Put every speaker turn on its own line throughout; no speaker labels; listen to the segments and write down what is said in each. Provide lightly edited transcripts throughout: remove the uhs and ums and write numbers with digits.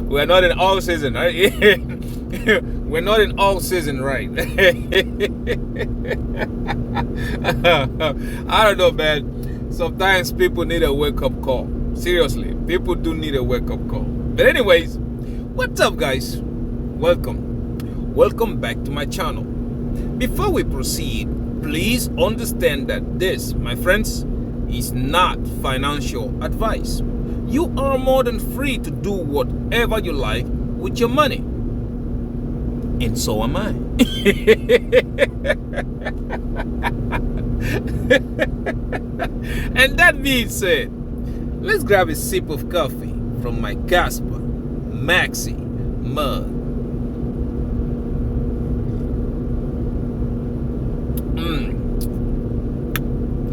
We're not in all season, right? We're not in all season, right? I don't know, man. Sometimes people need a wake-up call. Seriously, people do need a wake-up call. But anyways, what's up, guys? Welcome back to my channel. Before we proceed, please understand that this, my friends, is not financial advice. You are more than free to do whatever you like with your money. And so am I. And that being said, let's grab a sip of coffee from my Kaspa Maxi mug.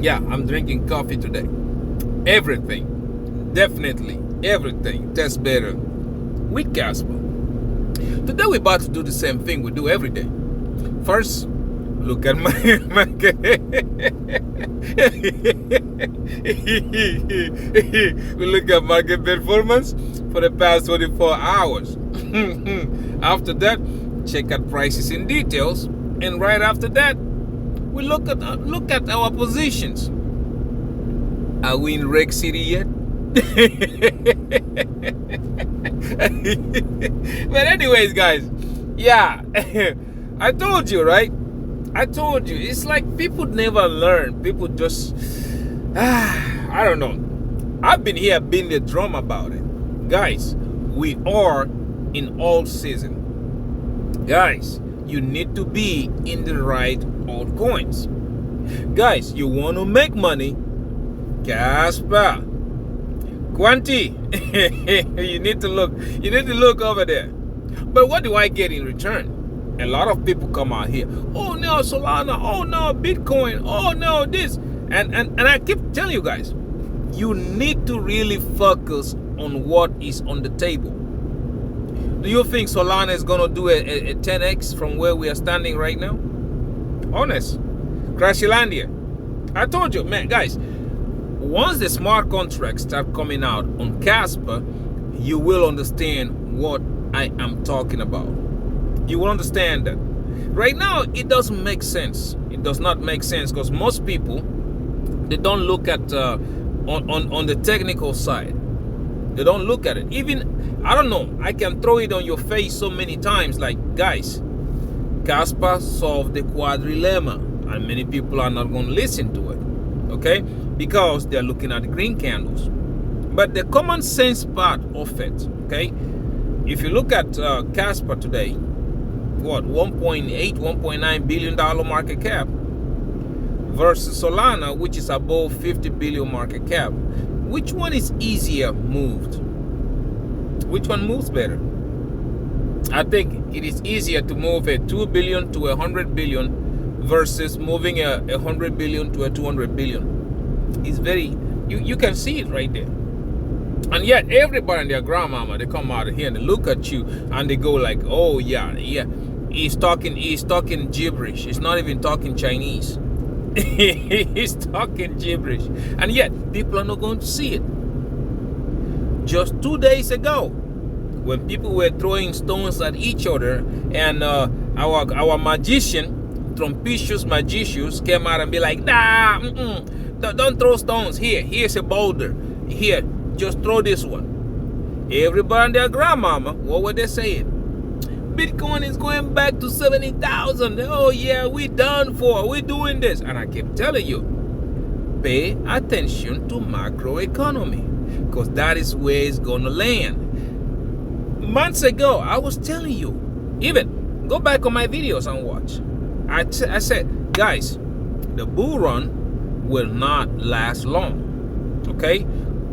Yeah, I'm drinking coffee today. Everything, definitely everything tastes better with Kaspa. Today we're about to do the same thing we do every day. First, look at my we look at market performance for the past 24 hours. After that, check out prices in details, and right after that, we look at our positions. Are we in Reg City yet? But anyways, guys, yeah, I told you, right? I told you, it's like people never learn. People just, I don't know. I've been here beating the drum about it. Guys, we are in all season. Guys, you need to be in the right altcoins. Guys, you want to make money? Kaspa, Quanti, you need to look over there. But what do I get in return? A lot of people come out here. Oh no, Solana. Oh no, Bitcoin. Oh no, this. And I keep telling you guys, you need to really focus on what is on the table. Do you think Solana is gonna do a 10x from where we are standing right now? Honest, Crashilandia. I told you, man, guys. Once the smart contracts start coming out on Kaspa, you will understand what I am talking about. You will understand that. Right now, it doesn't make sense. It does not make sense because most people, they don't look at on the technical side. They don't look at it. Even, I don't know, I can throw it on your face so many times. Like, guys, Kaspa solved the quadrilemma, and many people are not going to listen to it. Okay? Because they're looking at the green candles. But the common sense part of it, okay? If you look at Kaspa today, what, 1.9 billion dollar market cap versus Solana, which is above 50 billion market cap. Which one is easier moved? Which one moves better? I think it is easier to move a 2 billion to a 100 billion versus moving a 100 billion to a 200 billion. It's very, you can see it right there. And yet everybody and their grandmama, they come out of here and they look at you and they go like, oh yeah, he's talking gibberish. He's not even talking Chinese. He's talking gibberish. And yet people are not going to see it. Just 2 days ago, when people were throwing stones at each other, and our magician, Trumpicius Magicius, came out and be like, nah, don't throw stones here. Here's a boulder. Here, just throw this one. Everybody and their grandmama, what were they saying? Bitcoin is going back to 70,000. Oh yeah, we done for. We're doing this. And I keep telling you, pay attention to macroeconomy, because that is where it's gonna land. Months ago, I was telling you, even go back on my videos and watch. I said, guys, the bull run will not last long. Okay,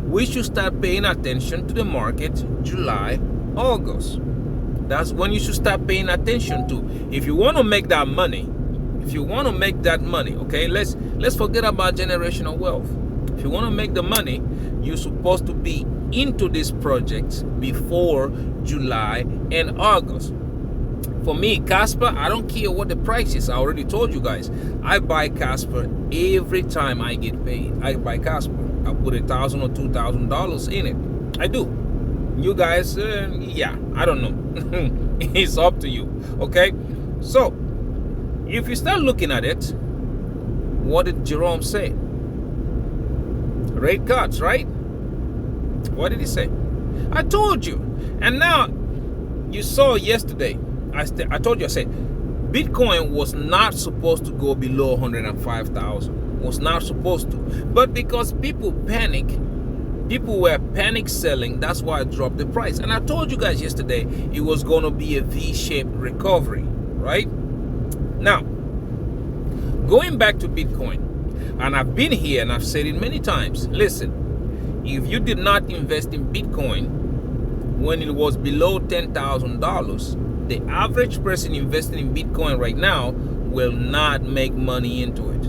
we should start paying attention to the market July, August. That's when you should start paying attention to. If you want to make that money, okay, let's forget about generational wealth. If you want to make the money, you're supposed to be into this project before July and August. For me, Kaspa, I don't care what the price is. I already told you guys. I buy Kaspa every time I get paid. I buy Kaspa. I put $1,000 or $2,000 in it. I do. You guys, yeah, I don't know. It's up to you. Okay? So, if you start looking at it, what did Jerome say? Rate cuts, right? What did he say? I told you. And now, you saw yesterday, I told you, I said, Bitcoin was not supposed to go below 105,000. Was not supposed to. But because people panic, people were panic selling, that's why I dropped the price. And I told you guys yesterday, it was going to be a V-shaped recovery, right? Now, going back to Bitcoin, and I've been here and I've said it many times, listen, if you did not invest in Bitcoin when it was below $10,000, the average person investing in Bitcoin right now will not make money into it.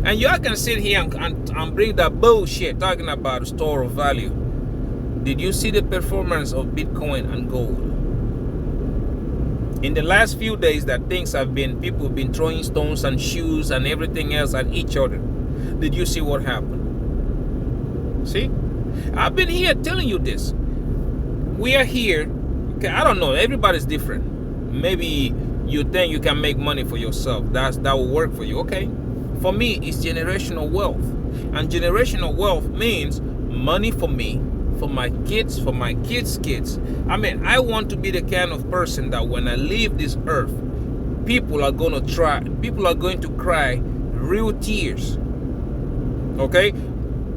And y'all can sit here and bring that bullshit talking about a store of value. Did you see the performance of Bitcoin and gold? In the last few days that things have been, people have been throwing stones and shoes and everything else at each other. Did you see what happened? See? I've been here telling you this. We are here. Okay, I don't know. Everybody's different. Maybe you think you can make money for yourself. That will work for you. Okay. For me, it's generational wealth. And generational wealth means money for me, for my kids, for my kids' kids. I mean, I want to be the kind of person that when I leave this earth, people are going to cry real tears. Okay?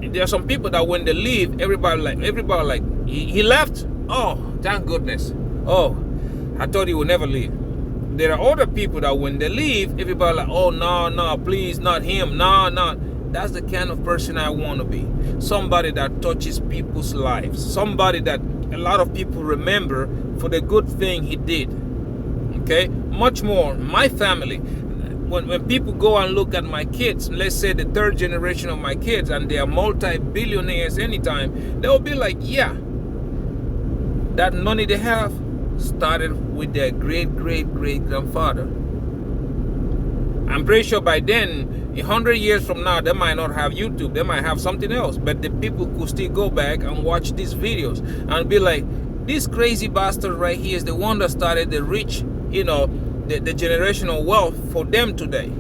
There are some people that when they leave, everybody like, he left? Oh, thank goodness. Oh, I thought he would never leave. There are other people that when they leave, everybody like, oh, no, please, not him. No. That's the kind of person I want to be. Somebody that touches people's lives. Somebody that a lot of people remember for the good thing he did. Okay? Much more, my family. When people go and look at my kids, let's say the third generation of my kids, and they are multi-billionaires anytime, they'll be like, yeah, that money they have started with their great-great-great-grandfather. I'm pretty sure by then, 100 years from now, they might not have YouTube. They might have something else. But the people could still go back and watch these videos and be like, this crazy bastard right here is the one that started the rich, the generational wealth for them today.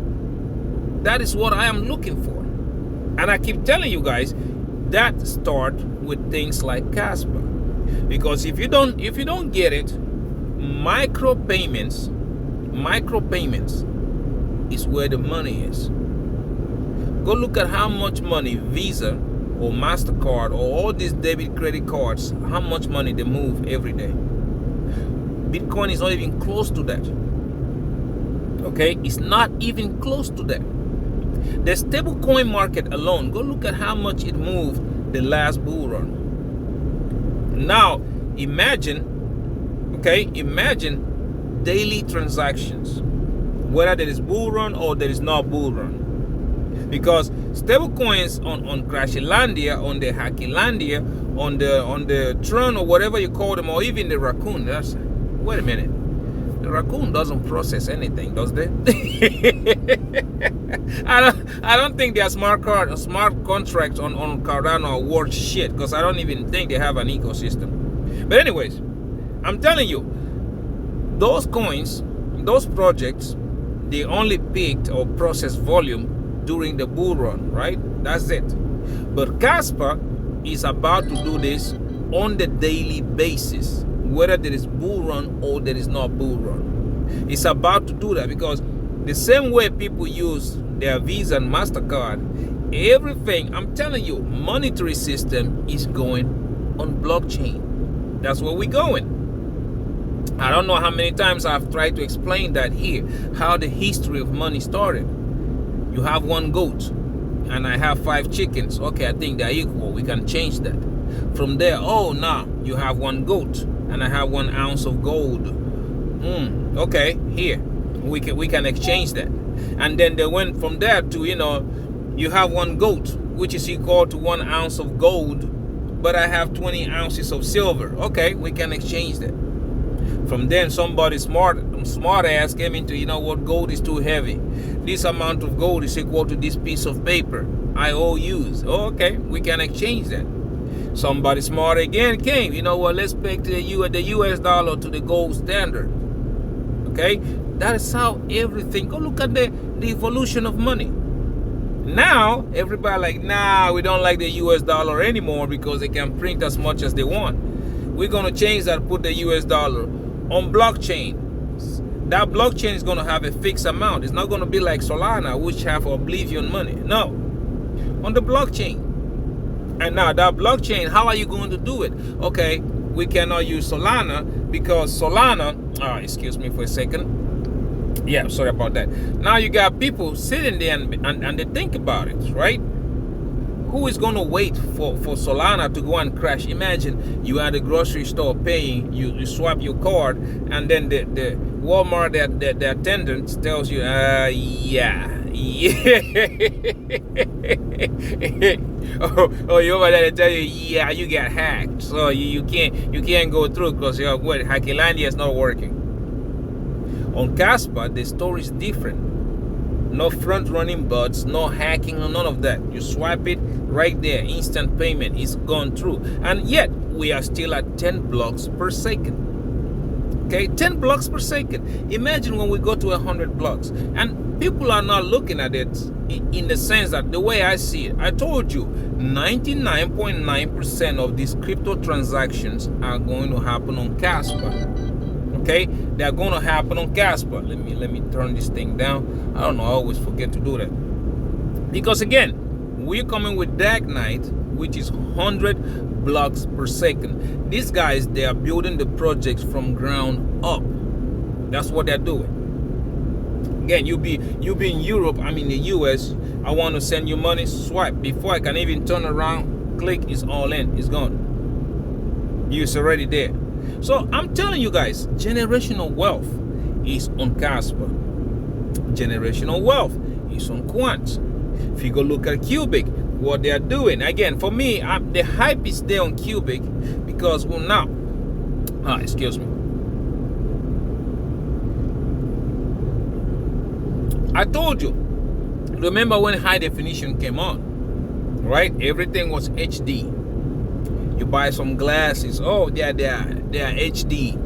That is what I am looking for. And I keep telling you guys, that start with things like Kaspa. Because if you don't get it, micropayments is where the money is. Go look at how much money Visa or MasterCard or all these debit credit cards, how much money they move every day. Bitcoin is not even close to that. Okay, it's not even close to that. The stablecoin market alone, go look at how much it moved the last bull run. Now, imagine daily transactions, whether there is bull run or there is not bull run. Because stablecoins on Crashilandia, on the Hackylandia, on the Tron or whatever you call them, or even the Raccoon, wait a minute. The Raccoon doesn't process anything, does they? I don't think their smart contracts on Cardano are worth shit, because I don't even think they have an ecosystem. But anyways, I'm telling you, those coins, those projects, they only peaked or processed volume during the bull run, right? That's it. But Kaspa is about to do this on the daily basis, whether there is bull run or there is not bull run. It's about to do that because the same way people use their Visa and MasterCard, everything, I'm telling you, monetary system is going on blockchain. That's where we're going. I don't know how many times I've tried to explain that here, how the history of money started. You have one goat and I have 5 chickens. Okay, I think they're equal. We can change that. From there, oh, now you have one goat and I have 1 ounce of gold. Okay, here we can exchange that. And then they went from there to, you have 1 goat, which is equal to 1 ounce of gold, but I have 20 ounces of silver. Okay, we can exchange that. From then, somebody smart ass came into, you know what, gold is too heavy. This amount of gold is equal to this piece of paper. IOUs. Oh, okay, we can exchange that. Somebody smart again came. You know what? Let's peg the US dollar to the gold standard. Okay, that is how everything. Go look at the evolution of money. Now everybody like, nah, we don't like the US dollar anymore because they can print as much as they want. We're gonna change that. Put the US dollar on blockchain. That blockchain is gonna have a fixed amount. It's not gonna be like Solana, which have oblivion money. No, on the blockchain. And now that blockchain, how are you going to do it? Okay, we cannot use Solana because Solana, excuse me for a second. Yeah, sorry about that. Now you got people sitting there and they think about it, right? Who is going to wait for Solana to go and crash? Imagine you at the grocery store paying, you swipe your card, and then the Walmart, the attendant tells you, yeah. oh, you over there to tell you, yeah, you got hacked, so you can't go through because Hackylandia is not working. On Kaspa, the story is different. No front running bots, no hacking, none of that. You swipe it right there, instant payment is gone through, and yet we are still at 10 blocks per second. Okay, 10 blocks per second. Imagine when we go to 100 blocks, and people are not looking at it in the sense that the way I see it, I told you 99.9% of these crypto transactions are going to happen on Kaspa. Okay, they're going to happen on Kaspa. Let me turn this thing down. I don't know, I always forget to do that. Because again, we're coming with Dark Knight, which is 100 blocks per second. These guys, they are building the projects from ground up. That's what they're doing. Again, you be in Europe, I'm in the US, I want to send you money, swipe. Before I can even turn around, click, it's all in, it's gone. It's already there. So I'm telling you guys, generational wealth is on Kaspa. Generational wealth is on Quant. If you go look at Cubic, what they are doing, again, for me, the hype is there on Cubic because, well, now, excuse me. I told you, remember when high definition came on, right? Everything was HD. You buy some glasses, oh, they are HD.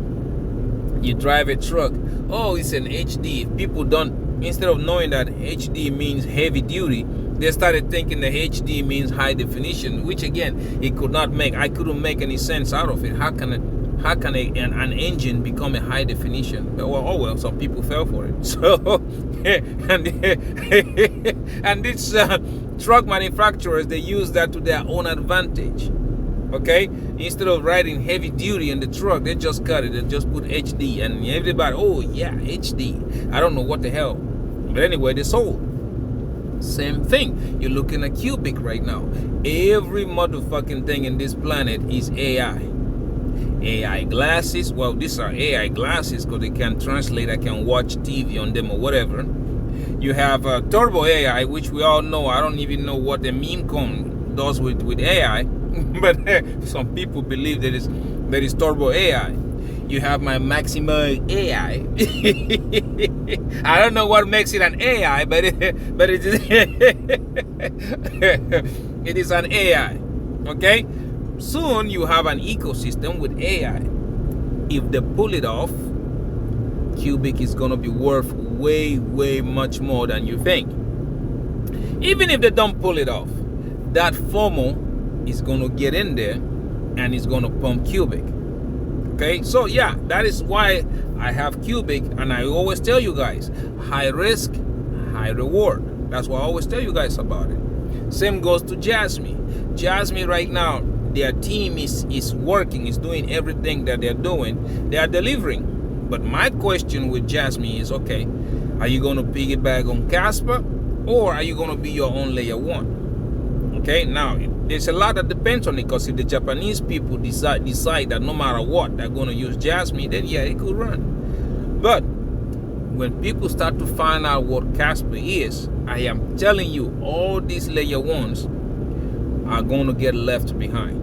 You drive a truck, oh, it's an HD. People don't, instead of knowing that HD means heavy duty, they started thinking the HD means high definition, which again, I couldn't make any sense out of it. How can an engine become a high definition? Well, some people fell for it. So, and these truck manufacturers, they use that to their own advantage. Okay, instead of writing heavy duty in the truck, they just cut it and just put HD, and everybody, oh yeah, HD. I don't know what the hell, but anyway, they sold. Same thing. You're looking at Cubic right now. Every motherfucking thing in this planet is AI. AI glasses. Well, these are AI glasses because they can translate. I can watch TV on them or whatever. You have Turbo AI, which we all know. I don't even know what the meme con does with AI. But some people believe that is Turbo AI. You have my Maxima AI. I don't know what makes it an AI, but it is an AI. Okay? Soon you have an ecosystem with AI. If they pull it off, Cubic is gonna be worth way much more than you think. Even if they don't pull it off, that FOMO is gonna get in there and it's gonna pump Cubic. Okay, so yeah, that is why I have Cubic, and I always tell you guys, high risk, high reward. That's what I always tell you guys about it. Same goes to Jasmine. Jasmine right now, their team is working, is doing everything that they're doing. They are delivering. But my question with Jasmine is, okay, are you gonna piggyback on Kaspa, or are you gonna be your own layer one? Okay, now there's a lot that depends on it, because if the Japanese people decide that no matter what they're going to use Jasmine, then yeah, it could run. But when people start to find out what Kaspa is, I am telling you, all these layer ones are going to get left behind.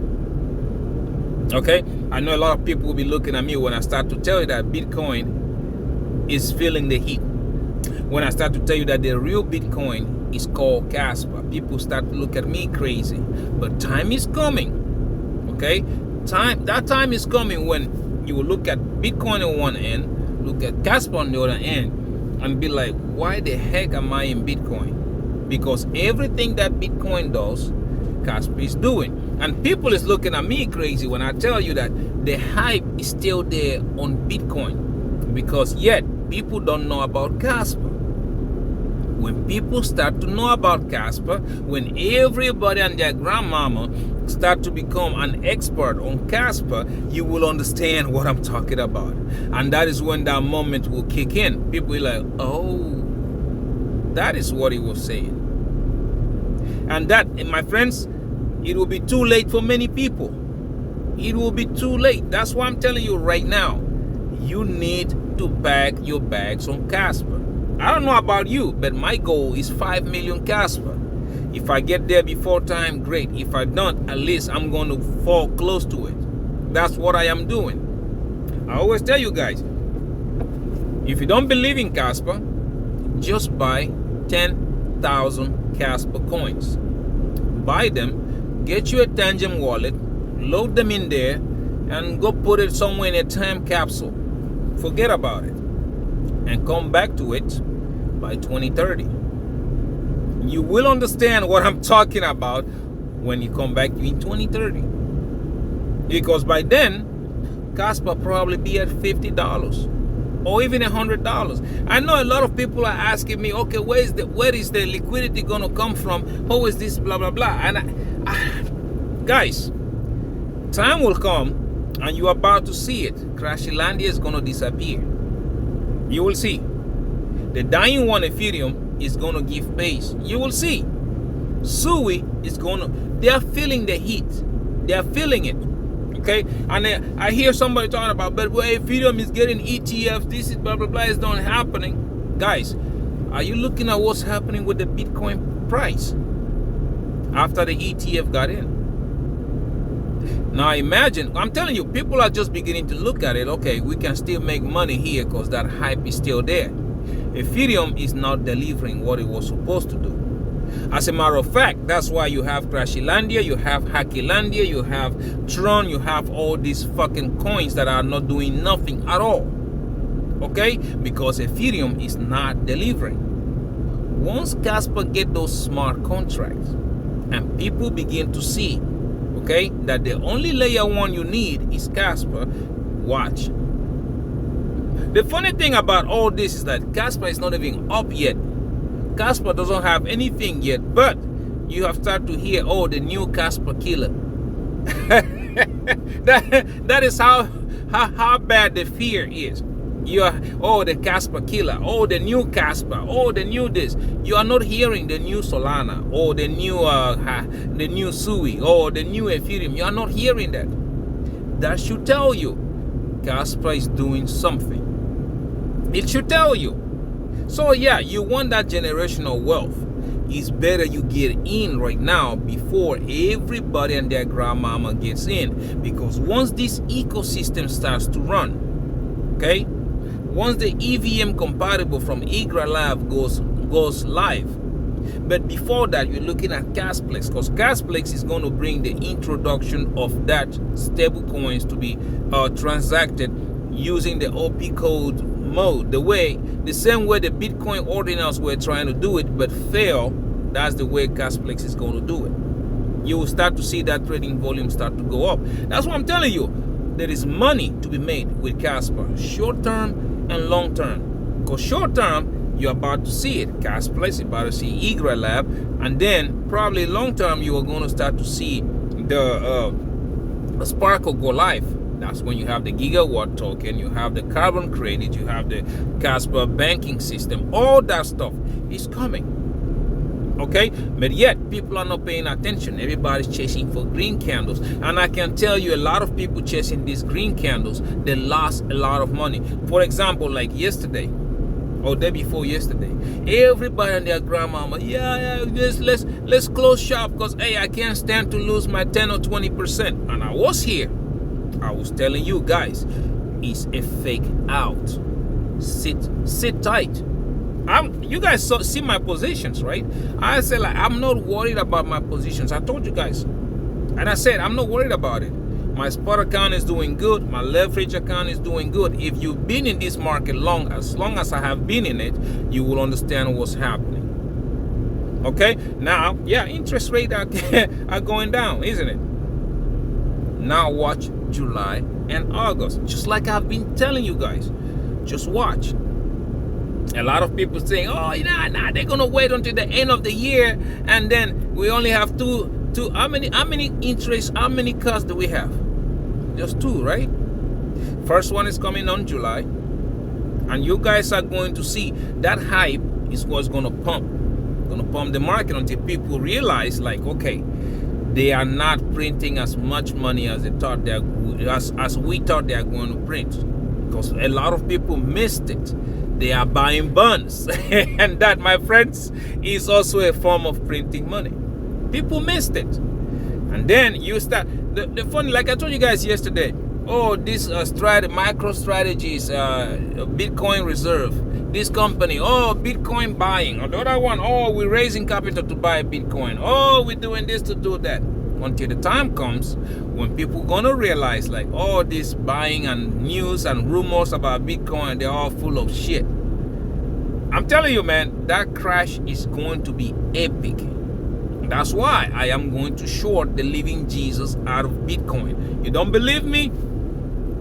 Okay, I know a lot of people will be looking at me when I start to tell you that Bitcoin is feeling the heat. When I start to tell you that the real Bitcoin is called Kaspa, people start to look at me crazy. But time is coming. Okay, that time is coming when you will look at Bitcoin on one end, look at Kaspa on the other end, and be like, why the heck am I in Bitcoin? Because everything that Bitcoin does, Kaspa is doing. And people is looking at me crazy when I tell you that the hype is still there on Bitcoin, because yet people don't know about Kaspa. When people start to know about Kaspa, when everybody and their grandmama start to become an expert on Kaspa, you will understand what I'm talking about. And that is when that moment will kick in. People will be like, oh, that is what he was saying. And that, my friends, it will be too late for many people. It will be too late. That's why I'm telling you right now, you need to pack your bags on Kaspa. I don't know about you, but my goal is 5 million Kaspa. If I get there before time, great. If I don't, at least I'm going to fall close to it. That's what I am doing. I always tell you guys, if you don't believe in Kaspa, just buy 10,000 Kaspa coins. Buy them, get you a Tangent wallet, load them in there, and go put it somewhere in a time capsule. Forget about it. And come back to it by 2030. You will understand what I'm talking about when you come back in 2030. Because by then, Kaspa probably be at $50 or even $100. I know a lot of people are asking me, okay, where is the liquidity gonna come from? How is this blah blah blah? And guys, time will come and you're about to see it. Crashilandia is gonna disappear. You will see. The dying one, Ethereum, is going to give pace. You will see. Sui is going to... They are feeling the heat. They are feeling it. Okay? And I hear somebody talking about, but where Ethereum is getting ETFs, this is blah, blah, blah, is not happening. Guys, are you looking at what's happening with the Bitcoin price after the ETF got in? Now imagine, I'm telling you, people are just beginning to look at it. Okay, we can still make money here because that hype is still there. Ethereum is not delivering what it was supposed to do. As a matter of fact, that's why you have Crashilandia, you have Hackylandia, you have Tron, you have all these fucking coins that are not doing nothing at all. Okay? Because Ethereum is not delivering. Once Kaspa get those smart contracts and people begin to see, okay, that the only layer one you need is Kaspa, watch. The funny thing about all this is that Kaspa is not even up yet. Kaspa doesn't have anything yet, but you have started to hear, oh, the new Kaspa killer. that is how bad the fear is. You are, oh, the Kaspa killer, oh, the new Kaspa, oh, the new this. You are not hearing the new Solana, or the new Sui, or the new Ethereum. You are not hearing that. That should tell you Kaspa is doing something. It should tell you. So yeah, you want that generational wealth. It's better you get in right now before everybody and their grandmama gets in. Because once this ecosystem starts to run, okay, once the EVM compatible from Igra Lab goes live, but before that, you're looking at Casplex, because Casplex is going to bring the introduction of that stable coins to be transacted using the OP code mode, the same way the Bitcoin ordinals were trying to do it but fail. That's the way Casplex is going to do it. You will start to see that trading volume start to go up. That's what I'm telling you. There is money to be made with Kaspa, short term and long term. Because short term, you're about to see it. Casplex, you're about to see Igra Lab, and then probably long term, you are going to start to see the Sparkle go live. That's when you have the gigawatt token, you have the carbon credit, you have the Kaspa banking system. All that stuff is coming. Okay, but yet people are not paying attention. Everybody's chasing for green candles, and I can tell you a lot of people chasing these green candles, they lost a lot of money. For example, like yesterday or day before yesterday, everybody and their grandmama, let's close shop because hey, I can't stand to lose my 10 or 20%. And I was here I was telling you guys, it's a fake out. Sit tight. You guys see my positions, right? I said, like, I'm not worried about my positions. I told you guys, and I said I'm not worried about it. My spot account is doing good. My leverage account is doing good. If you've been in this market as long as I have been in it, you will understand what's happening. Okay, now, yeah, interest rates are going down, isn't it? Now watch July and August, just like I've been telling you guys. Just watch. A lot of people saying, oh, nah, they're gonna wait until the end of the year, and then we only have two. How many cuts do we have? Just 2, right? First one is coming on July, and you guys are going to see that hype is what's gonna pump the market until people realize, like, okay, they are not printing as much money as they thought as we thought they are going to print, because a lot of people missed it. They are buying bonds, and that, my friends, is also a form of printing money. People missed it, and then you start the funny, like I told you guys yesterday. Oh, this micro strategies, Bitcoin reserve, this company, oh, Bitcoin buying, or the other one, oh, we're raising capital to buy Bitcoin, oh, we're doing this to do that. Until the time comes when people gonna realize, like, oh, this buying and news and rumors about Bitcoin, they're all full of shit. I'm telling you, man, that crash is going to be epic. That's why I am going to short the living Jesus out of Bitcoin. You don't believe me?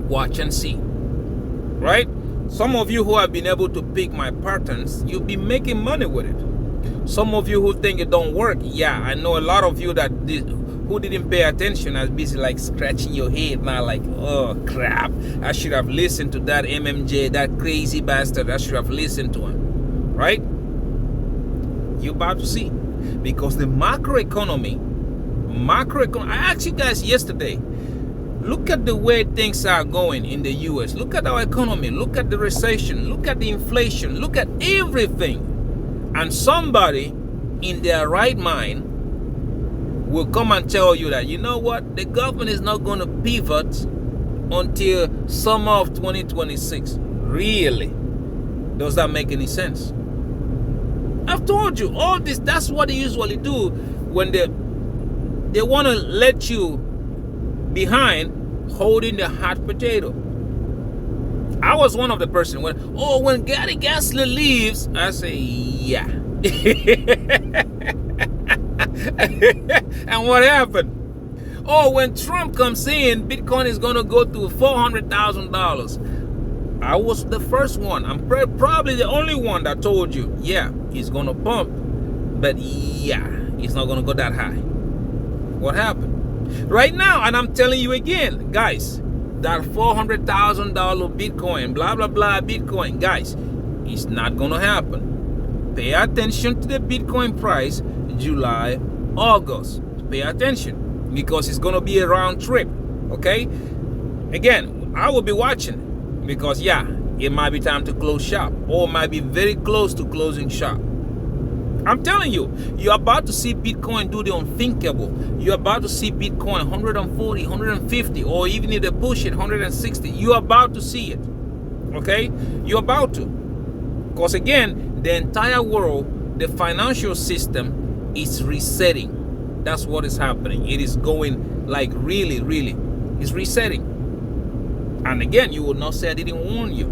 Watch and see. Right? Some of you who have been able to pick my patterns, you'll be making money with it. Some of you who think it don't work, yeah, I know a lot of you who didn't pay attention are busy, like, scratching your head now, like, oh crap, I should have listened to that MMJ, that crazy bastard. I should have listened to him. Right? You're about to see. Because the macroeconomy, I asked you guys yesterday, look at the way things are going in the US. Look at our economy. Look at the recession. Look at the inflation. Look at everything. And somebody in their right mind will come and tell you that, you know what, the government is not going to pivot until summer of 2026. Really? Does that make any sense? I've told you all this. That's what they usually do when they want to let you behind holding the hot potato. I was one of the person when Gary Gensler leaves, I say, yeah. And what happened? Oh, when Trump comes in, Bitcoin is going to go to $400,000. I was the first one. I'm probably the only one that told you, yeah, it's going to pump, but yeah, it's not going to go that high. What happened? Right now, and I'm telling you again, guys, that $400,000 Bitcoin, blah, blah, blah, Bitcoin, guys, it's not going to happen. Pay attention to the Bitcoin price, July, August. Pay attention, because it's going to be a round trip, okay? Again, I will be watching. Because, yeah, it might be time to close shop, or might be very close to closing shop. I'm telling you, you're about to see Bitcoin do the unthinkable. You're about to see Bitcoin 140, 150, or even if they push it, 160. You're about to see it. Okay? You're about to. Because, again, the entire world, the financial system is resetting. That's what is happening. It is going, like, really, really, it's resetting. And again, you will not say I didn't warn you.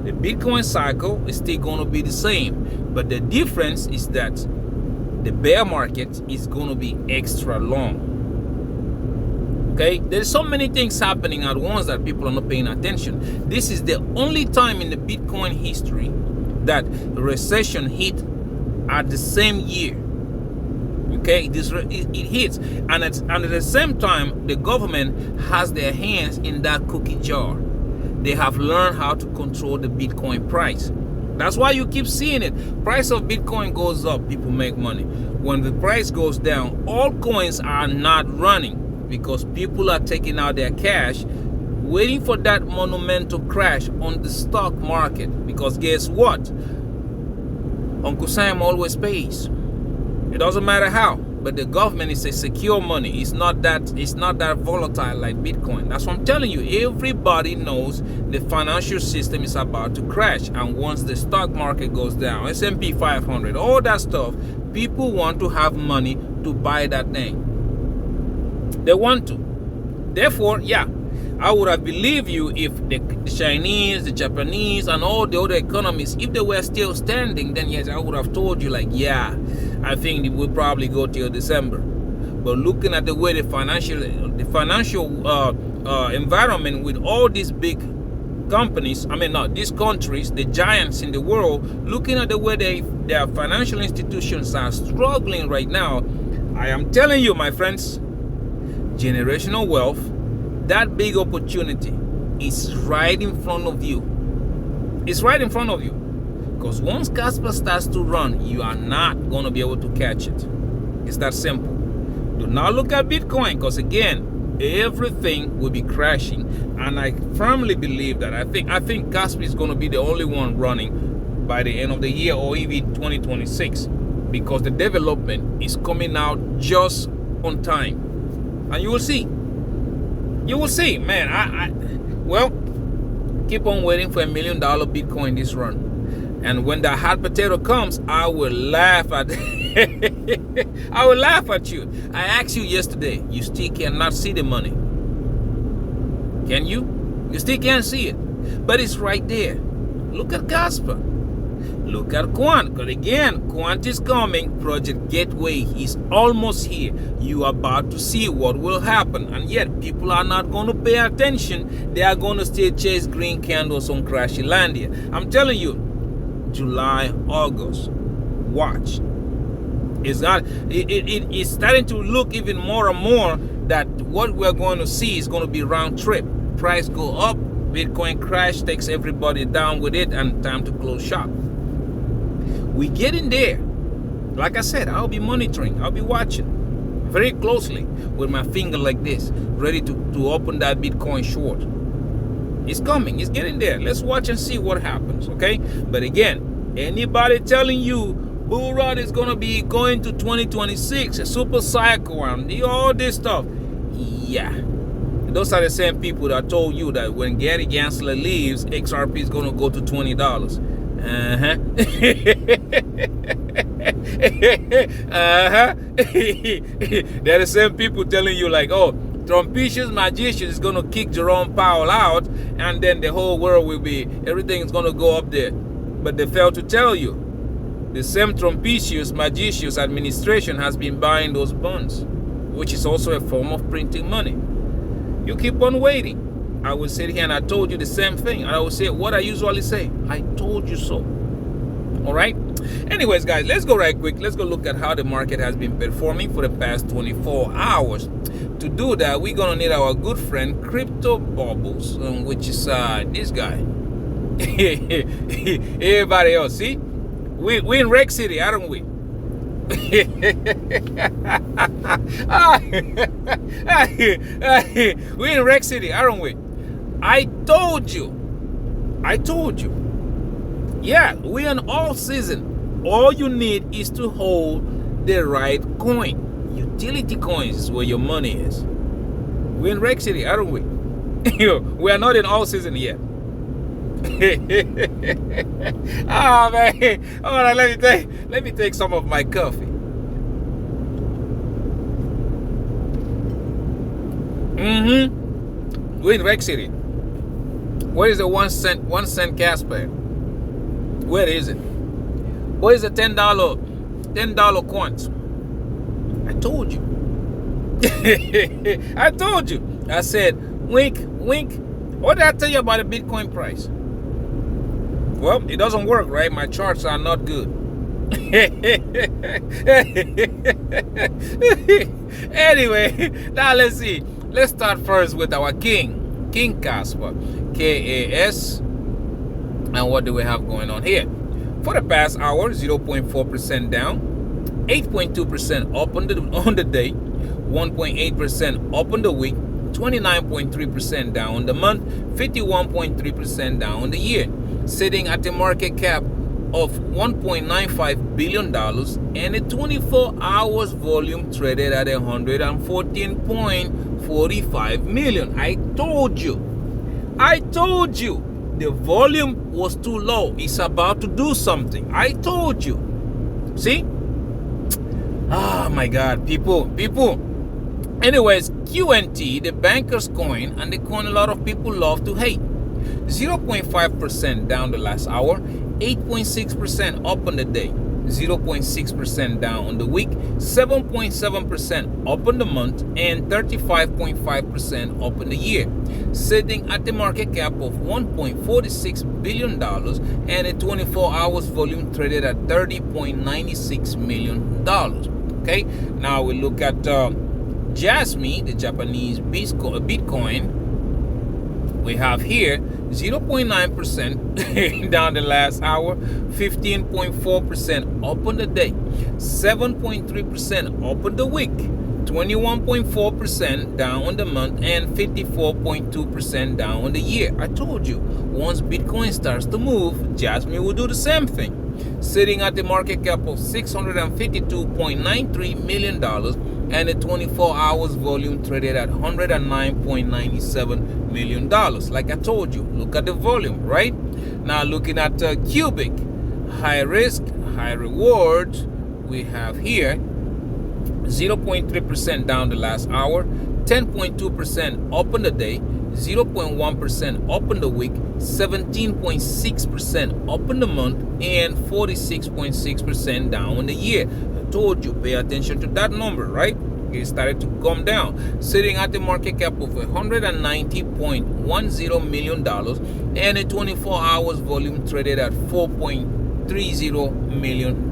The Bitcoin cycle is still going to be the same. But the difference is that the bear market is going to be extra long. Okay? There's so many things happening at once that people are not paying attention. This is the only time in the Bitcoin history that recession hit at the same year. Okay, it hits, and at the same time, the government has their hands in that cookie jar. They have learned how to control the Bitcoin price. That's why you keep seeing it. Price of Bitcoin goes up, people make money. When the price goes down, altcoins are not running because people are taking out their cash, waiting for that monumental crash on the stock market. Because guess what? Uncle Sam always pays. It doesn't matter how. but the government is a secure money. It's not that volatile like Bitcoin. That's what I'm telling you. Everybody knows the financial system is about to crash, and once the stock market goes down, S&P 500, all that stuff, people want to have money to buy that thing. They want to. Therefore, yeah, I would have believed you if the Chinese, the Japanese, and all the other economies, if they were still standing, then yes, I would have told you, like, yeah, I think it will probably go till December. But looking at the way the financial environment with all these big companies, these countries, the giants in the world, looking at the way their financial institutions are struggling right now, I am telling you, my friends, generational wealth, that big opportunity is right in front of you. It's right in front of you. Because once Kaspa starts to run, you are not going to be able to catch it. It's that simple. Do not look at Bitcoin, because again, everything will be crashing. And I firmly believe that I think Kaspa is going to be the only one running by the end of the year, or even 2026, because the development is coming out just on time. And you will see. You will see, man. Well, keep on waiting for $1 million Bitcoin this run. And when the hot potato comes, I will laugh at I will laugh at you. I asked you yesterday, you still cannot see the money. Can you? You still can't see it. But it's right there. Look at Kaspa. Look at Quant. Because again, Quant is coming. Project Gateway is almost here. You are about to see what will happen. And yet, people are not going to pay attention. They are going to still chase green candles on Crashylandia. I'm telling you, July, August, watch. It's starting to look even more and more that what we're going to see is going to be round trip. Price go up, Bitcoin crash, takes everybody down with it, and time to close shop. We get in there. Like I said, I'll be monitoring. I'll be watching very closely with my finger like this, ready to open that Bitcoin short. It's coming. It's getting there. Let's watch and see what happens, okay? But again, anybody telling you bull run is going to be going to 2026, a super cycle, and all this stuff, yeah. Those are the same people that told you that when Gary Gensler leaves, XRP is going to go to $20. They're the same people telling you, like, oh, Trumpicious Magician is going to kick Jerome Powell out, and then the whole world will be, everything is going to go up there. But they failed to tell you, the same Trumpicious Magician administration has been buying those bonds, which is also a form of printing money. You keep on waiting. I will sit here and I told you the same thing. And I will say what I usually say. I told you so. All right? Anyways, guys, let's go right quick. Let's go look at how the market has been performing for the past 24 hours. To do that, we're going to need our good friend Crypto Bubbles, which is this guy. Everybody else, see? We in Rec City, aren't we? We in Rec City, aren't we? I told you. Yeah, we in all season. All you need is to hold the right coin. Utility coins is where your money is. We in Rec City, aren't we? We are not in all season yet. Oh man! All right, let me take some of my coffee. We're in Rec City. Where is the 1 cent Kaspa? Where is it? Where is the $10 quant? I told you. I told you. I said, wink, wink. What did I tell you about the Bitcoin price? Well, it doesn't work, right? My charts are not good. Anyway, now let's see. Let's start first with our King Kaspa, KAS. And what do we have going on here? For the past hour, 0.4% down, 8.2% up on the day, 1.8% up on the week, 29.3% down on the month, 51.3% down on the year, sitting at a market cap of $1.95 billion and a 24 hours volume traded at 114.45 million. I told you the volume was too low. It's about to do something. I told you. See? Oh my God, people. Anyways, QNT, the banker's coin, and the coin a lot of people love to hate. 0.5% down the last hour, 8.6% up on the day, 0.6% down on the week, 7.7% up on the month, and 35.5% up on the year, sitting at the market cap of $1.46 billion and a 24 hours volume traded at $30.96 million. Okay, now we look at Jasmine, the Japanese Bitcoin. We have here 0.9% down the last hour, 15.4% up on the day, 7.3% up on the week, 21.4% down on the month, and 54.2% down on the year. I told you, once Bitcoin starts to move, Jasmine will do the same thing, sitting at the market cap of $652.93 million and a 24 hours volume traded at $109.97 million. Like I told you, look at the volume, right? Now looking at Cubic, high risk, high reward, we have here 0.3% down the last hour, 10.2% up on the day, 0.1% up on the week, 17.6% up on the month, and 46.6% down on the year. I told you, pay attention to that number, right? It started to come down, sitting at the market cap of $190.10 million and a 24 hours volume traded at $4.30 million.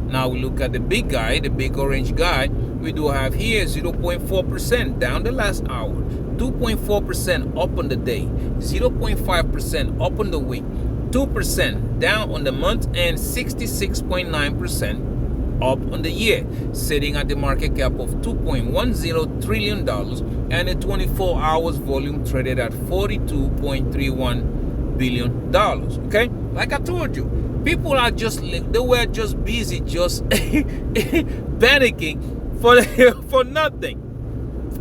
Now we look at the big guy, the big orange guy. We do have here 0.4% down the last hour, 2.4% up on the day, 0.5% up on the week, 2% down on the month, and 66.9% up on the year, sitting at the market cap of $2.10 trillion and a 24 hours volume traded at $42.31 billion. Okay, like I told you, people are they were just busy just panicking for nothing.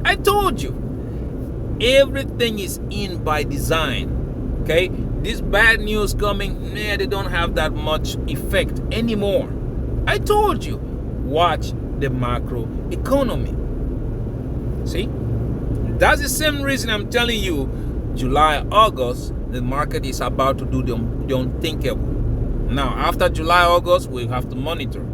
I told you, everything is in by design. Okay, this bad news coming, they don't have that much effect anymore. I told you, watch the macro economy. See, that's the same reason I'm telling you, July, August, the market is about to do the unthinkable. Now, after July, August, we have to monitor.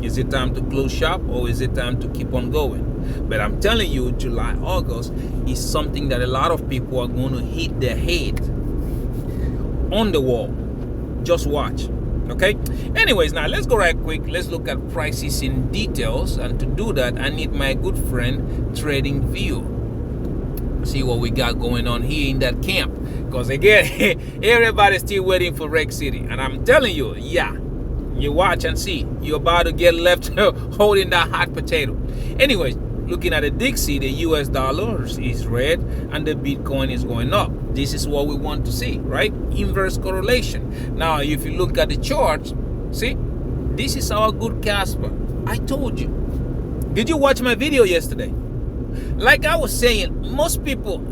Is it time to close shop or is it time to keep on going? But I'm telling you, July, August is something that a lot of people are going to hit their head on the wall. Just watch. Okay, anyways, now let's go right quick. Let's look at prices in details, and to do that I need my good friend Trading View. See what we got going on here in that camp, because again everybody's still waiting for Reg City, and I'm telling you, yeah, you watch and see, you're about to get left holding that hot potato. Anyways, looking at the Dixie, the US dollar is red and the Bitcoin is going up. This is what we want to see, right? Inverse correlation. Now, if you look at the charts, see, this is our good Kaspa. I told you. Did you watch my video yesterday? Like I was saying, most people,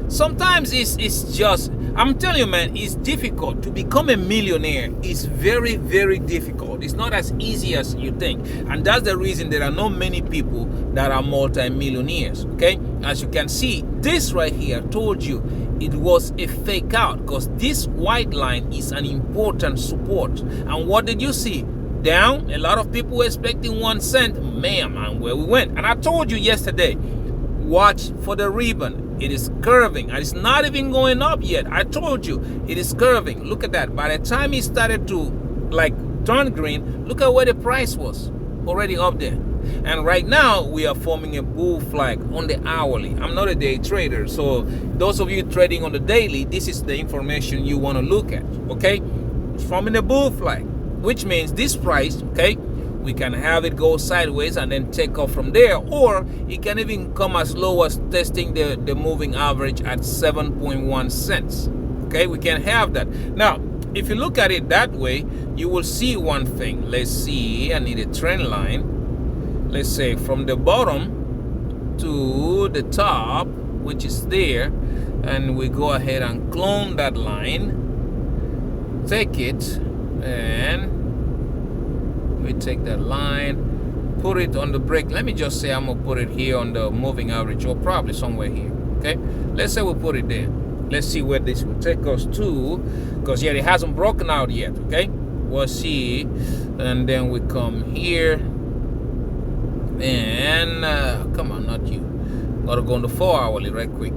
sometimes it's just, I'm telling you, man, it's difficult to become a millionaire. It's very, very difficult. It's not as easy as you think. And that's the reason there are not many people that are multi-millionaires, okay? As you can see, this right here told you it was a fake out, because this white line is an important support. And what did you see? Down. A lot of people were expecting 1 cent. Man, where we went. And I told you yesterday, watch for the rebound. It is curving, and it's not even going up yet. I told you, it is curving. Look at that. By the time it started to like turn green, look at where the price was, already up there. And right now we are forming a bull flag on the hourly. I'm not a day trader, so those of you trading on the daily, this is the information you want to look at. Okay, it's forming a bull flag, which means this price, okay, we can have it go sideways and then take off from there, or it can even come as low as testing the moving average at 7.1 cents. Okay, we can have that. Now, if you look at it that way, you will see one thing. Let's see, I need a trend line. Let's say from the bottom to the top, which is there, and we go ahead and clone that line, take it, and we take that line, put it on the break. Let me just say I'm gonna put it here on the moving average, or probably somewhere here. Okay, let's say we put it there. Let's see where this will take us to, because yeah, it hasn't broken out yet. Okay, we'll see. And then we come here, and come on, not you. Gotta go on the 4 hourly right quick.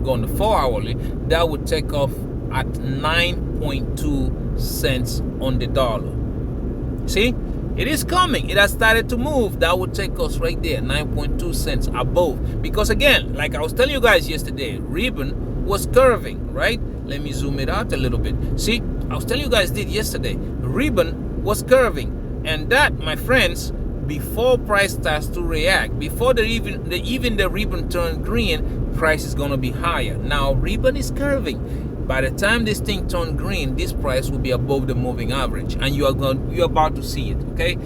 Go on the 4 hourly. That would take off at 9.2 cents on the dollar. See, it is coming. It has started to move. That would take us right there, 9.2 cents above. Because again, like I was telling you guys yesterday, ribbon was curving, right? Let me zoom it out a little bit. See, I was telling you guys did yesterday, ribbon was curving, and that, my friends, before price starts to react, before even the ribbon turns green, price is gonna be higher. Now ribbon is curving. By the time this thing turns green, this price will be above the moving average, and you're about to see it. Okay,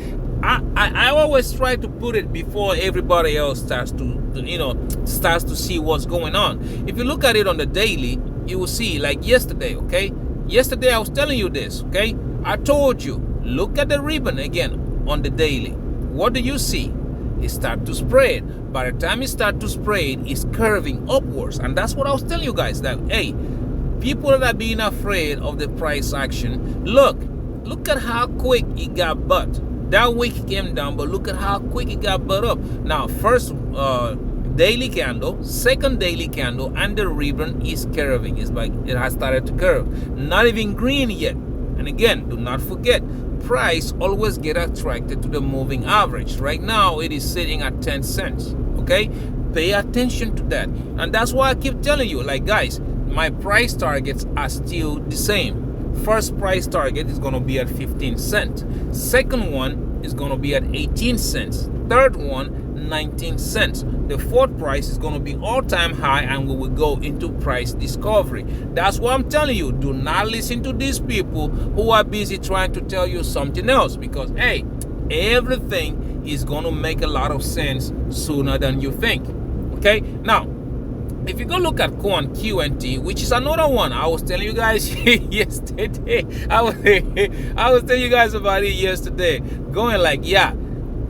I always try to put it before everybody else starts to see what's going on. If you look at it on the daily, you will see, like yesterday. Okay, yesterday I was telling you this. Okay, I told you, look at the ribbon again on the daily. What do you see? It start to spread. By the time it start to spread, it's curving upwards, and that's what I was telling you guys, that hey, people that are being afraid of the price action, look at how quick it got butt. That week came down, but look at how quick it got butt up. Now, first daily candle, second daily candle, and the ribbon is curving. It's like it has started to curve. Not even green yet. And again, do not forget, price always get attracted to the moving average. Right now, it is sitting at 10 cents. Okay, pay attention to that, and that's why I keep telling you, like guys, my price targets are still the same. First price target is going to be at 15 cents. Second one is going to be at 18 cents. Third one, 19 cents. The fourth price is going to be all-time high, and we will go into price discovery. That's what I'm telling you. Do not listen to these people who are busy trying to tell you something else, because hey, everything is going to make a lot of sense sooner than you think. Okay, now if you go look at Quant QNT, which is another one I was telling you guys yesterday, I was telling you guys about it yesterday, going like, yeah,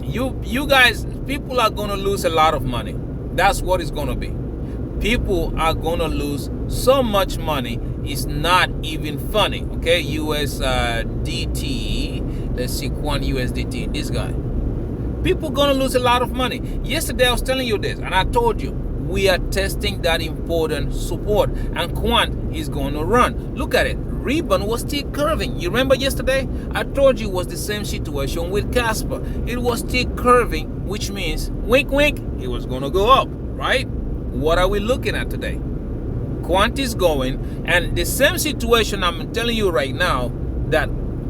you guys, people are gonna lose a lot of money. That's what it's gonna be. People are gonna lose so much money, it's not even funny. Okay, USDT, let's see, Quant USDT, this guy. People gonna lose a lot of money. Yesterday I was telling you this, and I told you, we are testing that important support, and Quant is going to run. Look at it. Ribbon was still curving. You remember yesterday? I told you it was the same situation with Kaspa. It was still curving, which means, wink, wink, it was going to go up, right? What are we looking at today? Quant is going, and the same situation I'm telling you right now, that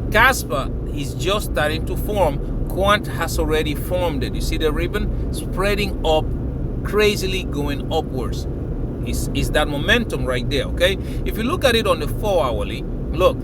Kaspa is just starting to form. Quant has already formed it. You see the ribbon spreading up, crazily going upwards. Is that momentum right there. Okay, if you look at it on the 4 hourly, look,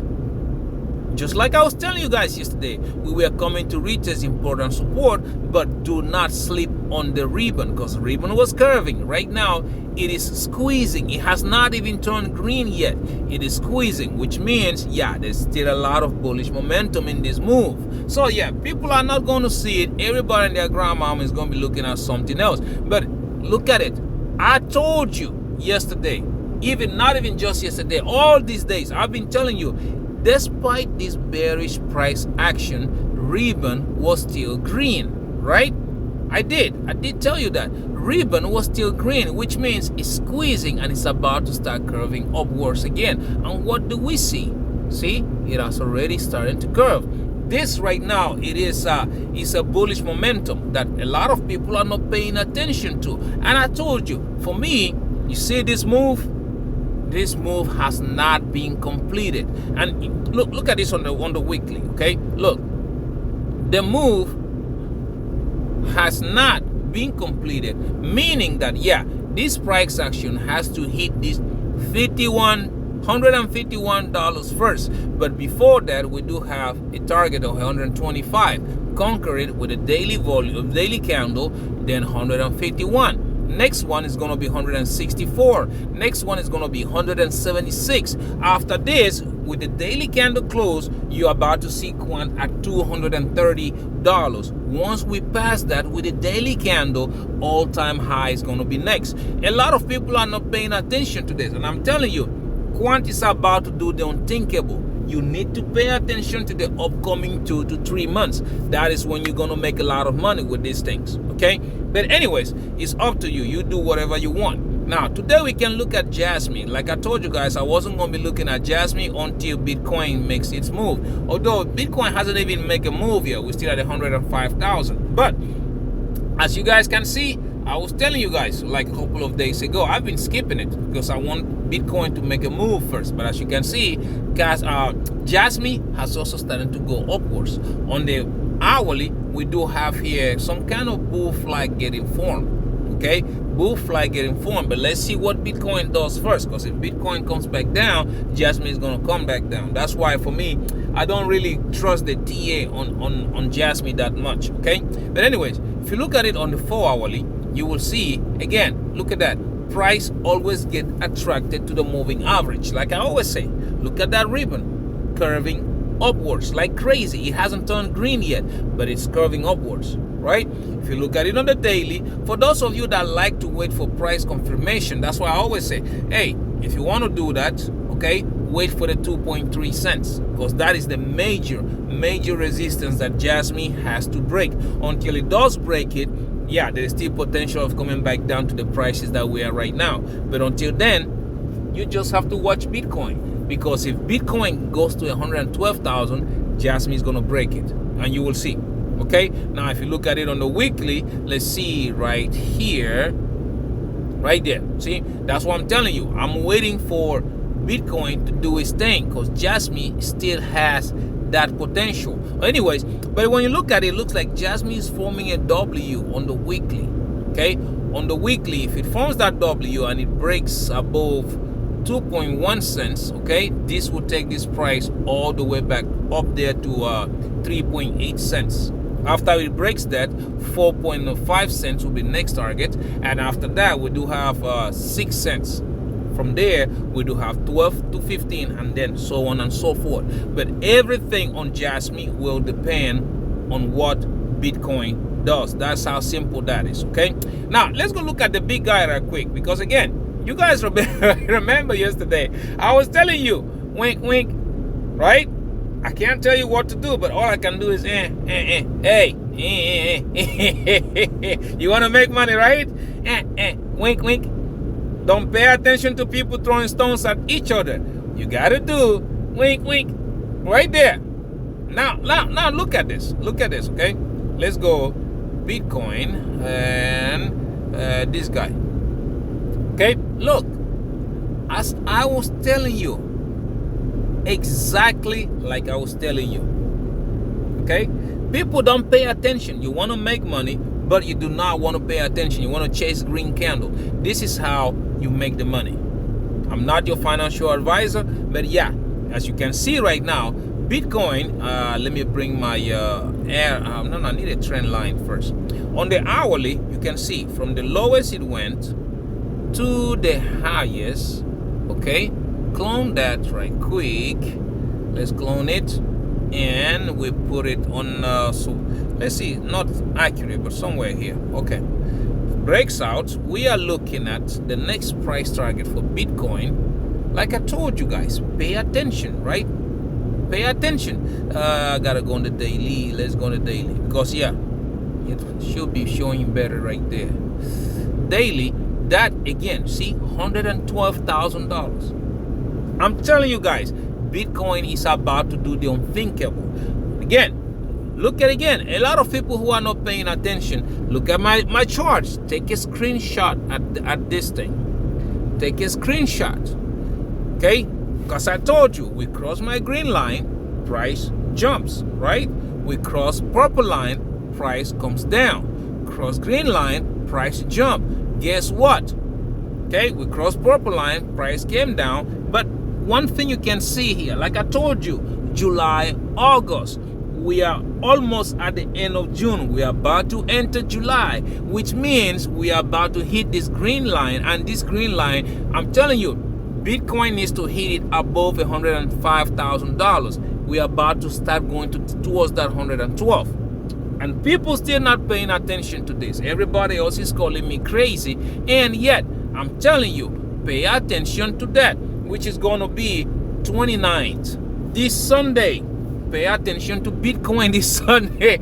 just like I was telling you guys yesterday, we were coming to reach this important support, but do not sleep on the ribbon, because the ribbon was curving. Right now it is squeezing. It has not even turned green yet. It is squeezing, which means, yeah, there's still a lot of bullish momentum in this move. So yeah, people are not going to see it. Everybody and their grandmama is going to be looking at something else. But look at it. I told you yesterday, not even just yesterday, all these days, I've been telling you, despite this bearish price action, ribbon was still green, right? I did tell you that. Ribbon was still green, which means it's squeezing and it's about to start curving upwards again. And what do we see? See, it has already started to curve. This right now, it is a bullish momentum that a lot of people are not paying attention to. And I told you, for me, you see this move has not been completed. And look at this on the weekly, okay? Look, the move has not been completed, meaning that, yeah, this price action has to hit this 51 $151 first, but before that we do have a target of 125. Conquer it with a daily volume, daily candle, then 151. Next one is going to be 164. Next one is going to be 176. After this, with the daily candle close, you're about to see Quant at $230. Once we pass that with the daily candle, all-time high is going to be next. A lot of people are not paying attention to this, and I'm telling you, Quant is about to do the unthinkable. You need to pay attention to the upcoming 2 to 3 months. That is when you're going to make a lot of money with these things, okay? But anyways, it's up to you. You do whatever you want. Now, today we can look at Jasmine. Like I told you guys, I wasn't going to be looking at Jasmine until Bitcoin makes its move. Although Bitcoin hasn't even made a move yet. We're still at 105,000. But as you guys can see, I was telling you guys like a couple of days ago, I've been skipping it because I want Bitcoin to make a move first. But as you can see, guys, Jasmine has also started to go upwards. On the hourly, we do have here some kind of bull flag getting formed. Okay, bull flag getting formed. But let's see what Bitcoin does first, because if Bitcoin comes back down, Jasmine is going to come back down. That's why for me, I don't really trust the TA on Jasmine that much. Okay, but anyways, if you look at it on the 4 hourly, you will see again, look at that. Price always get attracted to the moving average. Like I always say, look at that ribbon curving upwards like crazy. It hasn't turned green yet, but it's curving upwards, right? If you look at it on the daily, for those of you that like to wait for price confirmation, that's why I always say, hey, if you want to do that, okay, wait for the 2.3 cents, because that is the major resistance that Jasmine has to break. Until it does break it, yeah, there is still potential of coming back down to the prices that we are right now. But until then, you just have to watch Bitcoin, because if Bitcoin goes to 112,000, Jasmine is going to break it, and you will see. Okay, now if you look at it on the weekly, let's see right here, right there. See, that's what I'm telling you. I'm waiting for Bitcoin to do its thing, because Jasmine still has that potential. Anyways, but when you look at it, it looks like Jasmine is forming a W on the weekly. Okay, on the weekly, if it forms that W and it breaks above 2.1 cents, okay, this will take this price all the way back up there to 3.8 cents. After it breaks that, 4.5 cents will be next target, and after that we do have 6 cents. From there we do have 12 to 15, and then so on and so forth. But everything on Jasmine will depend on what Bitcoin does. That's how simple that is. Okay, now let's go look at the big guy right quick, because again, you guys remember yesterday I was telling you, wink wink, right? I can't tell you what to do, but all I can do is hey, you want to make money, right? Wink wink. Don't pay attention to people throwing stones at each other. You gotta do wink wink right there. Now look at this. Look at this, okay? Let's go Bitcoin and this guy. Okay, look. As I was telling you, exactly like I was telling you. Okay? People don't pay attention. You want to make money, but you do not want to pay attention. You want to chase green candle. This is how you make the money. I'm not your financial advisor, but yeah, as you can see right now, Bitcoin, let me bring my I need a trend line first. On the hourly, you can see from the lowest it went to the highest. Okay, clone that right quick. Let's clone it, and we put it on so let's see, not accurate, but somewhere here. Okay, breaks out. We are looking at the next price target for Bitcoin. Like I told you guys, pay attention, right? Pay attention. I gotta go on the daily. Let's go on the daily, because yeah, it should be showing better right there. Daily, that again, see, $112,000. I'm telling you guys, Bitcoin is about to do the unthinkable. Again, look at again. A lot of people who are not paying attention, look at my charts. Take a screenshot at this thing. Take a screenshot. Okay? Because I told you, we cross my green line, price jumps, right? We cross purple line, price comes down. Cross green line, price jump. Guess what? Okay, we crossed purple line, price came down, but one thing you can see here, like I told you, July, August, we are almost at the end of June. We are about to enter July, which means we are about to hit this green line. And this green line, I'm telling you, Bitcoin needs to hit it above $105,000. We are about to start going towards that 112. And people still not paying attention to this. Everybody else is calling me crazy. And yet, I'm telling you, pay attention to that, which is going to be 29th, this Sunday. Pay attention to Bitcoin this Sunday.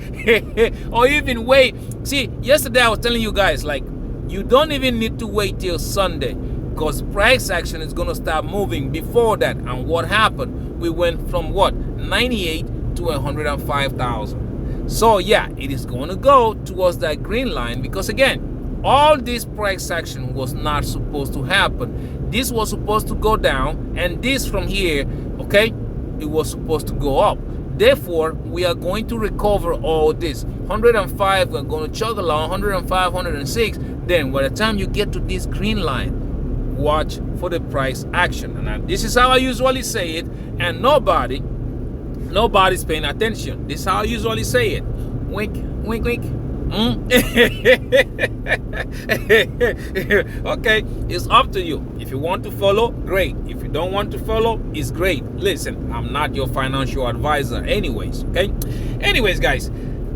Or even wait. See, yesterday I was telling you guys, like, you don't even need to wait till Sunday, because price action is going to start moving before that. And what happened? We went from what? 98 to 105,000. So yeah, it is going to go towards that green line, because again, all this price action was not supposed to happen. This was supposed to go down, and this from here, okay, it was supposed to go up. Therefore, we are going to recover all this. 105, we're going to chug along, 105, 106. Then by the time you get to this green line, watch for the price action. And this is how I usually say it, and nobody's paying attention. This is how I usually say it. Wink, wink, wink. Okay, it's up to you. If you want to follow, great. If you don't want to follow, it's great. Listen, I'm not your financial advisor anyways, okay? Anyways, guys,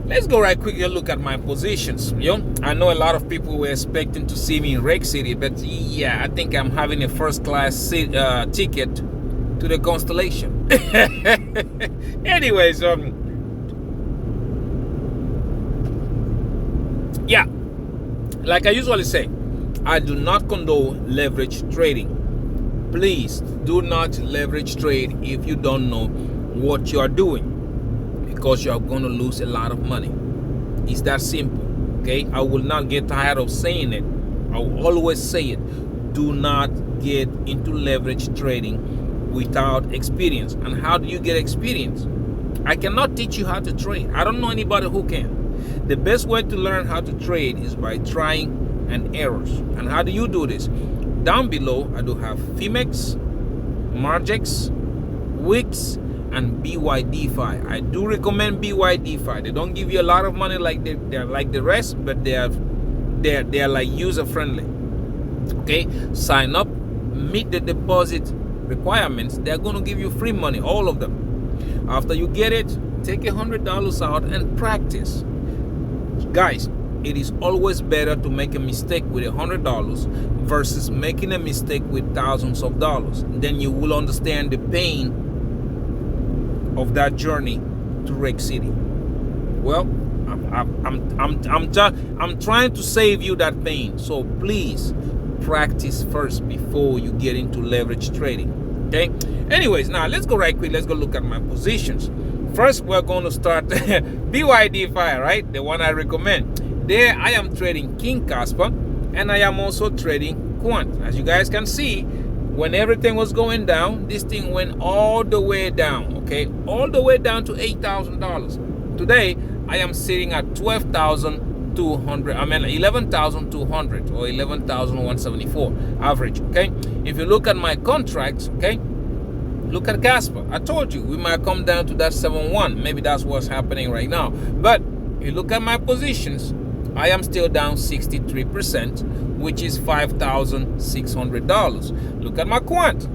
let's go right quickly look at my positions. I know a lot of people were expecting to see me in Reg City, but yeah, I think I'm having a first class ticket to the Constellation. Anyways, yeah, like I usually say, I do not condone leverage trading. Please do not leverage trade if you don't know what you are doing, because you are going to lose a lot of money. It's that simple, okay? I will not get tired of saying it. I will always say it. Do not get into leverage trading without experience. And how do you get experience? I cannot teach you how to trade. I don't know anybody who can. The best way to learn how to trade is by trying and errors. And how do you do this? Down below, I do have Phemex, Margex, Wix, and Bydfi. I do recommend Bydfi. They don't give you a lot of money like they're like the rest, but they're like user friendly. Okay, sign up, meet the deposit requirements. They're going to give you free money, all of them. After you get it, take $100 out and practice. Guys, it is always better to make a mistake with $100 versus making a mistake with thousands of dollars. Then you will understand the pain of that journey to Reg City. Well, I'm trying to save you that pain. So please practice first before you get into leverage trading. Okay. Anyways, now let's go right quick. Let's go look at my positions. First, we're going to start Bydfi, right? The one I recommend. There, I am trading King Kaspa, and I am also trading Quant. As you guys can see, when everything was going down, this thing went all the way down, okay? All the way down to $8,000. Today, I am sitting at 12,200. I mean, 11,200 or 11,174 average, okay? If you look at my contracts, okay? Look at Kaspa. I told you we might come down to that 7-1. Maybe that's what's happening right now. But if you look at my positions, I am still down 63%, which is $5,600. Look at my Quant.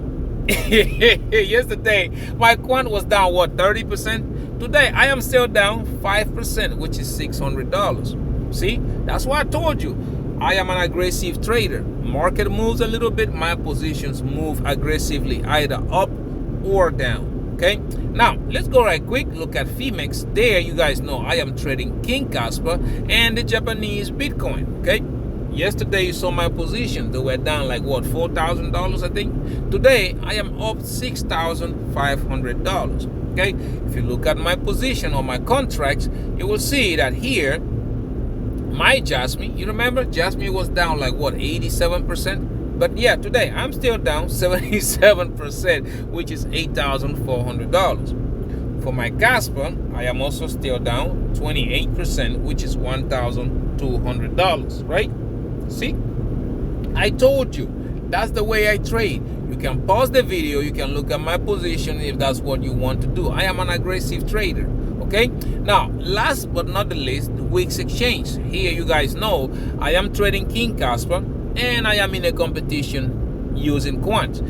Yesterday, my Quant was down, what, 30%? Today, I am still down 5%, which is $600. See, that's why I told you. I am an aggressive trader. Market moves a little bit, my positions move aggressively, either up or down. Okay, now let's go right quick look at Phemex. There, you guys know I am trading King Kaspa and the Japanese Bitcoin. Okay, yesterday you saw my position. They were down like what, $4,000 I think. Today I am up $6,500. Okay, if you look at my position on my contracts, you will see that here my Jasmine, you remember Jasmine was down like what, 87%. But yeah, today I'm still down 77%, which is $8,400. For my Kaspa, I am also still down 28%, which is $1,200, right? See, I told you, That's the way I trade. You can pause the video, you can look at my position if that's what you want to do. I am an aggressive trader. Okay, now last but not the least, the week's exchange. Here you guys know I am trading King Kaspa and I am in a competition using quant.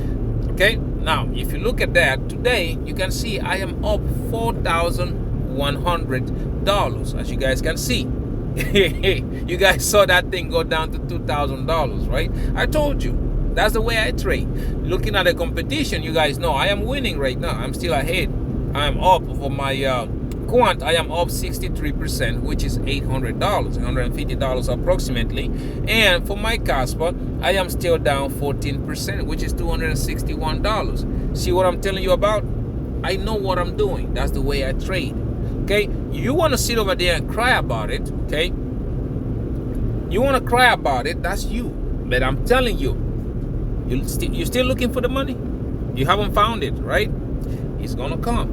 Okay, now if you look at that today, you can see I am up $4,100, as you guys can see. You guys saw that thing go down to $2,000, right? I told you that's the way I trade. Looking at the competition, you guys know I am winning right now. I'm still ahead. I am up for my quant. I am up 63%, which is $800, $150 approximately. And for my Kaspa, I am still down 14%, which is $261. See what I'm telling you about? I know what I'm doing. That's the way I trade. Okay, you want to sit over there and cry about it, okay? You want to cry about it, that's you. But I'm telling you, you're still looking for the money? You haven't found it, right? It's going to come.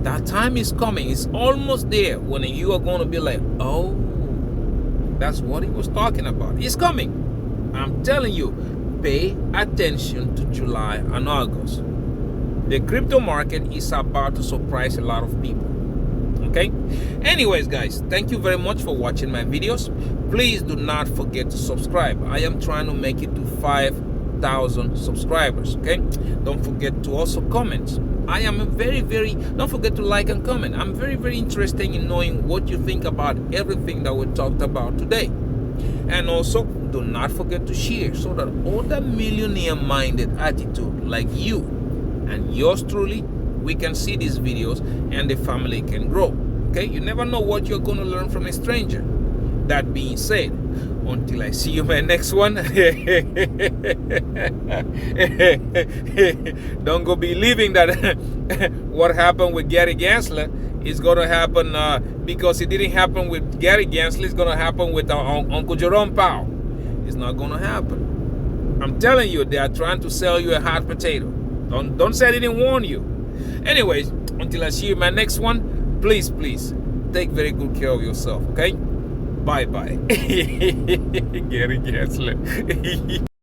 That time is coming. It's almost there when you are going to be like, oh, that's what he was talking about. It's coming. I'm telling you, pay attention to July and August. The crypto market is about to surprise a lot of people. Okay, anyways guys, thank you very much for watching my videos. Please do not forget to subscribe. I am trying to make it to 5,000 subscribers. Okay, don't forget to also comment. I am don't forget to like and comment. I'm very interested in knowing what you think about everything that we talked about today. And also do not forget to share so that other millionaire minded attitude like you and yours truly, we can see these videos and the family can grow. Okay, you never know what you're going to learn from a stranger. That being said, until I see you in my next one, don't go believing that what happened with Gary Gensler is going to happen because it didn't happen with Gary Gensler. It's going to happen with Uncle Jerome Powell. It's not going to happen. I'm telling you, they are trying to sell you a hot potato. Don't say I didn't warn you. Anyways, until I see you in my next one, please take very good care of yourself, okay? Bye. Gary Gensler.